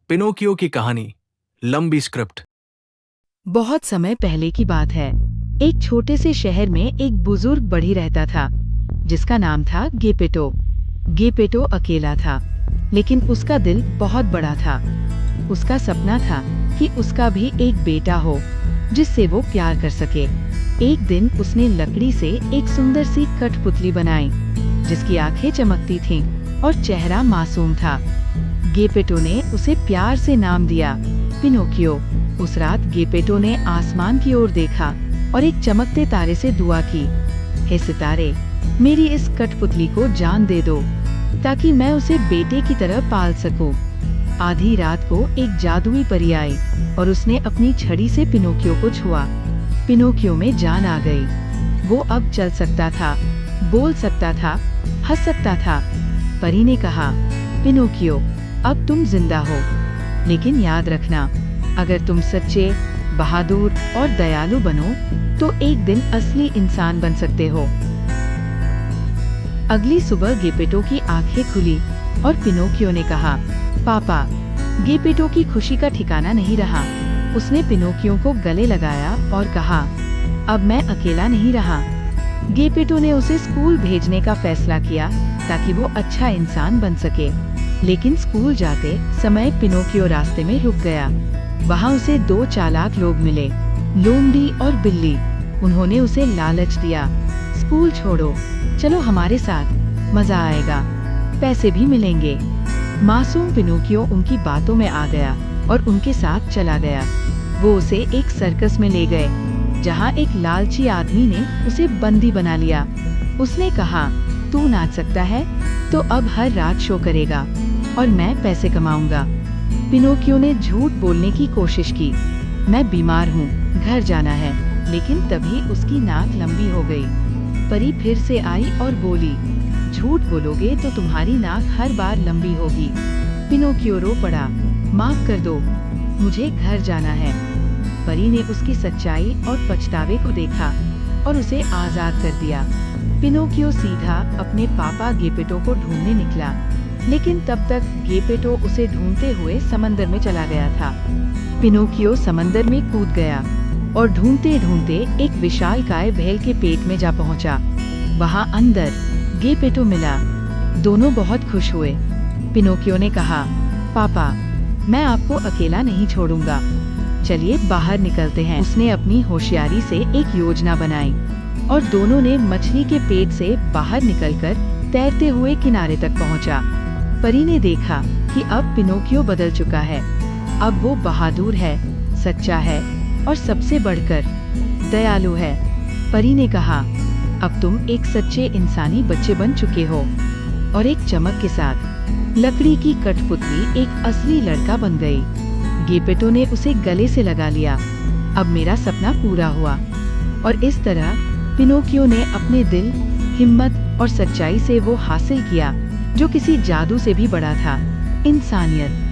Pinocchio की कहानी। लंबी स्क्रिप्ट। बहुत समय पहले की बात है। एक छोटे से शहर में एक बुजुर्ग बढ़ी रहता था, जिसका नाम था गेपेटो। गेपेटो अकेला था, लेकिन उसका दिल बहुत बड़ा था। उसका सपना था कि उसका भी एक बेटा हो, जिससे वो प्यार कर सके। एक दिन उसने लकड़ी से एक सुंदर सी कठपुतली बनाई, जिसकी आंखें चमकती थीं और चेहरा मासूम था। गेपेटो ने उसे प्यार से नाम दिया, पिनोकियो। उस रात गेपेटो ने आसमान की ओर देखा और एक चमकते तारे से दुआ की, हे सितारे, मेरी इस कठपुतली को जान दे दो, ताकि मैं उसे बेटे की तरह पाल सकूं। आधी रात को एक जादुई परी आई और उसने अपनी छड़ी से पिनोकियो को छुआ। पिनोकियो में जान आ गई। वो अब चल सकता था, बोल सकता था, हंस सकता था। परी ने कहा, पिनोकियो, अब तुम जिंदा हो, लेकिन याद रखना, अगर तुम सच्चे, बहादुर और दयालु बनो, तो एक दिन असली इंसान बन सकते हो। अगली सुबह गेपेटो की आंखें खुली और पिनोकियो ने कहा, पापा। गेपेटो की खुशी का ठिकाना नहीं रहा। उसने पिनोकियो को गले लगाया और कहा, अब मैं अकेला नहीं रहा। गेपेटो ने उसे स्कूल भेजने का फैसला किया, ताकि वो अच्छा इंसान बन सके। लेकिन स्कूल जाते समय पिनोकियो रास्ते में रुक गया। वहाँ उसे दो चालाक लोग मिले, लोमड़ी और बिल्ली। उन्होंने उसे लालच दिया, स्कूल छोड़ो, चलो हमारे साथ, मजा आएगा, पैसे भी मिलेंगे। मासूम पिनोकियो उनकी बातों में आ गया और उनके साथ चला गया। वो उसे एक सर्कस में ले गए, जहाँ एक लालची आदमी ने उसे बंदी बना लिया। उसने कहा, तू नाच सकता है, तो अब हर रात शो करेगा और मैं पैसे कमाऊंगा। पिनोकियो ने झूठ बोलने की कोशिश की, मैं बीमार हूँ, घर जाना है। लेकिन तभी उसकी नाक लंबी हो गई। परी फिर से आई और बोली, झूठ बोलोगे तो तुम्हारी नाक हर बार लंबी होगी। पिनोकियो रो पड़ा, माफ कर दो, मुझे घर जाना है। परी ने उसकी सच्चाई और पछतावे को देखा और उसे आजाद कर दिया। पिनोकियो सीधा अपने पापा गेपेटो को ढूंढने निकला, लेकिन तब तक गेपेटो उसे ढूंढते हुए समंदर में चला गया था। पिनोकियो समंदर में कूद गया और ढूंढते ढूंढते एक विशालकाय व्हेल के पेट में जा पहुंचा। वहां अंदर गेपेटो मिला। दोनों बहुत खुश हुए। पिनोकियो ने कहा, पापा, मैं आपको अकेला नहीं छोड़ूंगा, चलिए बाहर निकलते हैं। उसने अपनी होशियारी से एक योजना बनाई और दोनों ने मछली के पेट से बाहर निकलकर तैरते हुए किनारे तक पहुंचा। परी ने देखा कि अब पिनोकियो बदल चुका है। अब वो बहादुर है, सच्चा है और सबसे बढ़कर दयालु है। परी ने कहा, अब तुम एक सच्चे इंसानी बच्चे बन चुके हो। और एक चमक के साथ लकड़ी की कठपुतली एक असली लड़का बन गई। गेपेटो ने उसे गले से लगा लिया। अब मेरा सपना पूरा हुआ। और इस तरह पिनोकियो ने अपने दिल, हिम्मत और सच्चाई से वो हासिल किया जो किसी जादू से भी बड़ा था, इंसानियत।